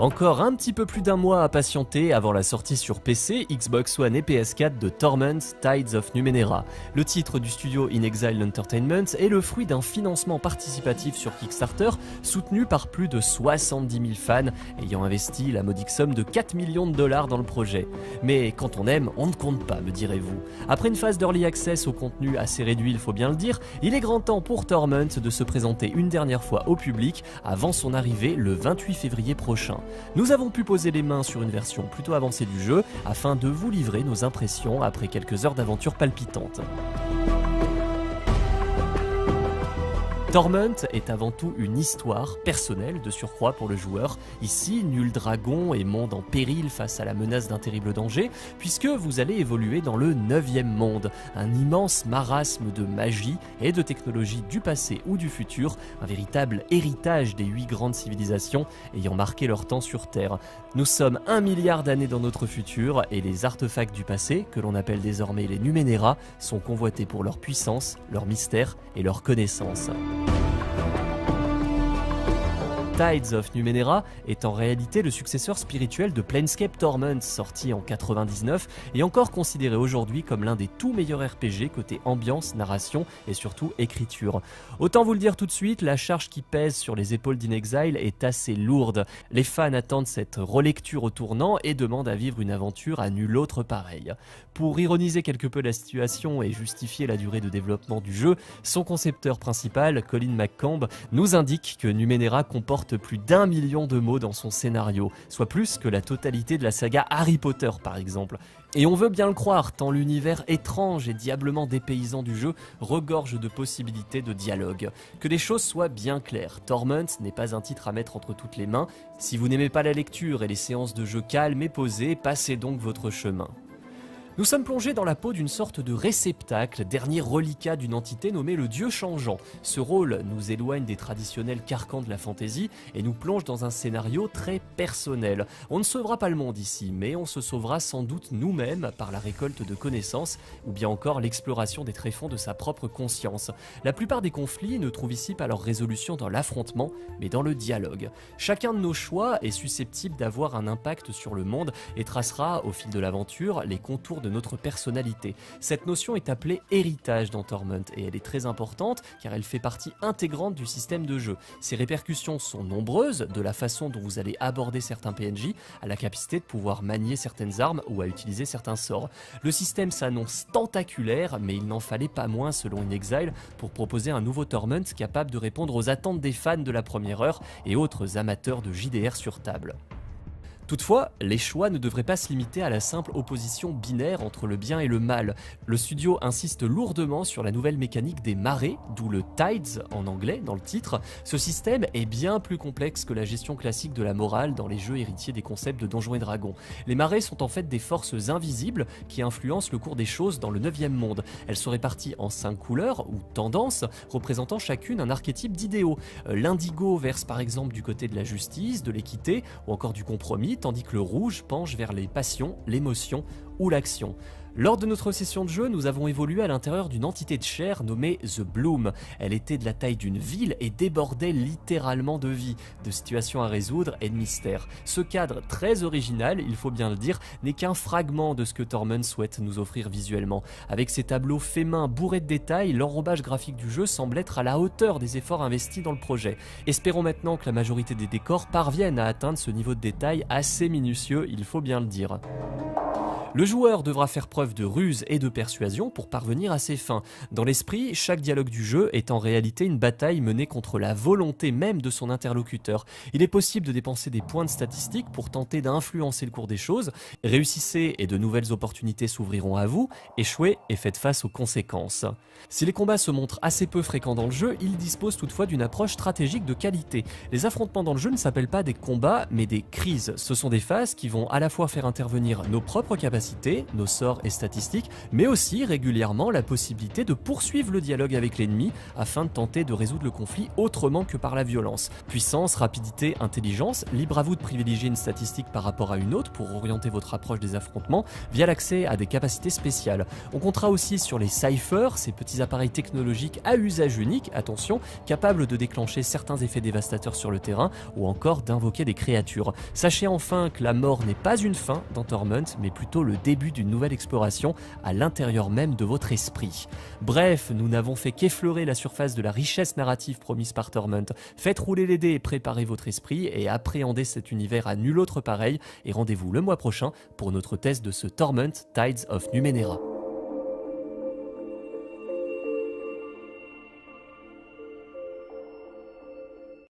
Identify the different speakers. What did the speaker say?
Speaker 1: Encore un petit peu plus d'un mois à patienter avant la sortie sur PC, Xbox One et PS4 de Torment Tides of Numenera. Le titre du studio In Exile Entertainment est le fruit d'un financement participatif sur Kickstarter soutenu par plus de 70 000 fans ayant investi la modique somme de 4 millions de dollars dans le projet. Mais quand on aime, on ne compte pas, me direz-vous. Après une phase d'early access au contenu assez réduit, il faut bien le dire, il est grand temps pour Torment de se présenter une dernière fois au public avant son arrivée le 28 février prochain. Nous avons pu poser les mains sur une version plutôt avancée du jeu afin de vous livrer nos impressions après quelques heures d'aventure palpitantes. Torment est avant tout une histoire personnelle de surcroît pour le joueur. Ici, nul dragon et monde en péril face à la menace d'un terrible danger, puisque vous allez évoluer dans le 9e monde, un immense marasme de magie et de technologie du passé ou du futur, un véritable héritage des 8 grandes civilisations ayant marqué leur temps sur Terre. Nous sommes 1 milliard d'années dans notre futur et les artefacts du passé, que l'on appelle désormais les Numenera, sont convoités pour leur puissance, leur mystère et leur connaissance. Tides of Numenera est en réalité le successeur spirituel de Planescape Torment, sorti en 99 et encore considéré aujourd'hui comme l'un des tout meilleurs RPG côté ambiance, narration et surtout écriture. Autant vous le dire tout de suite, la charge qui pèse sur les épaules d'In Exile est assez lourde. Les fans attendent cette relecture au tournant et demandent à vivre une aventure à nul autre pareil. Pour ironiser quelque peu la situation et justifier la durée de développement du jeu, son concepteur principal, Colin McCamb, nous indique que Numenera comporte plus d'1 million de mots dans son scénario, soit plus que la totalité de la saga Harry Potter par exemple. Et on veut bien le croire, tant l'univers étrange et diablement dépaysant du jeu regorge de possibilités de dialogue. Que les choses soient bien claires, Torment n'est pas un titre à mettre entre toutes les mains. Si vous n'aimez pas la lecture et les séances de jeu calmes et posées, passez donc votre chemin. Nous sommes plongés dans la peau d'une sorte de réceptacle, dernier reliquat d'une entité nommée le Dieu changeant. Ce rôle nous éloigne des traditionnels carcans de la fantasy et nous plonge dans un scénario très personnel. On ne sauvera pas le monde ici, mais on se sauvera sans doute nous-mêmes par la récolte de connaissances ou bien encore l'exploration des tréfonds de sa propre conscience. La plupart des conflits ne trouvent ici pas leur résolution dans l'affrontement, mais dans le dialogue. Chacun de nos choix est susceptible d'avoir un impact sur le monde et tracera au fil de l'aventure les contours de notre personnalité. Cette notion est appelée héritage dans Torment et elle est très importante car elle fait partie intégrante du système de jeu. Ses répercussions sont nombreuses, de la façon dont vous allez aborder certains PNJ à la capacité de pouvoir manier certaines armes ou à utiliser certains sorts. Le système s'annonce tentaculaire, mais il n'en fallait pas moins selon In Exile pour proposer un nouveau Torment capable de répondre aux attentes des fans de la première heure et autres amateurs de JDR sur table. Toutefois, les choix ne devraient pas se limiter à la simple opposition binaire entre le bien et le mal. Le studio insiste lourdement sur la nouvelle mécanique des marées, d'où le Tides en anglais dans le titre. Ce système est bien plus complexe que la gestion classique de la morale dans les jeux héritiers des concepts de Donjons et Dragons. Les marées sont en fait des forces invisibles qui influencent le cours des choses dans le 9e monde. Elles sont réparties en 5 couleurs ou tendances, représentant chacune un archétype d'idéaux. L'indigo verse par exemple du côté de la justice, de l'équité ou encore du compromis, tandis que le rouge penche vers les passions, l'émotion ou l'action. Lors de notre session de jeu, nous avons évolué à l'intérieur d'une entité de chair nommée The Bloom. Elle était de la taille d'une ville et débordait littéralement de vie, de situations à résoudre et de mystères. Ce cadre très original, il faut bien le dire, n'est qu'un fragment de ce que Torment souhaite nous offrir visuellement. Avec ses tableaux faits main bourrés de détails, l'enrobage graphique du jeu semble être à la hauteur des efforts investis dans le projet. Espérons maintenant que la majorité des décors parviennent à atteindre ce niveau de détail assez minutieux, il faut bien le dire. Le joueur devra faire preuve de ruse et de persuasion pour parvenir à ses fins. Dans l'esprit, chaque dialogue du jeu est en réalité une bataille menée contre la volonté même de son interlocuteur. Il est possible de dépenser des points de statistiques pour tenter d'influencer le cours des choses. Réussissez et de nouvelles opportunités s'ouvriront à vous. Échouez et faites face aux conséquences. Si les combats se montrent assez peu fréquents dans le jeu, ils disposent toutefois d'une approche stratégique de qualité. Les affrontements dans le jeu ne s'appellent pas des combats, mais des crises. Ce sont des phases qui vont à la fois faire intervenir nos propres capacités capacités, nos sorts et statistiques, mais aussi régulièrement la possibilité de poursuivre le dialogue avec l'ennemi afin de tenter de résoudre le conflit autrement que par la violence. Puissance, rapidité, intelligence, libre à vous de privilégier une statistique par rapport à une autre pour orienter votre approche des affrontements via l'accès à des capacités spéciales. On comptera aussi sur les ciphers, ces petits appareils technologiques à usage unique, attention, capables de déclencher certains effets dévastateurs sur le terrain ou encore d'invoquer des créatures. Sachez enfin que la mort n'est pas une fin dans Torment, mais plutôt le début d'une nouvelle exploration à l'intérieur même de votre esprit. Bref, nous n'avons fait qu'effleurer la surface de la richesse narrative promise par Torment. Faites rouler les dés et préparez votre esprit et appréhendez cet univers à nul autre pareil, et rendez-vous le mois prochain pour notre test de ce Torment Tides of Numenera.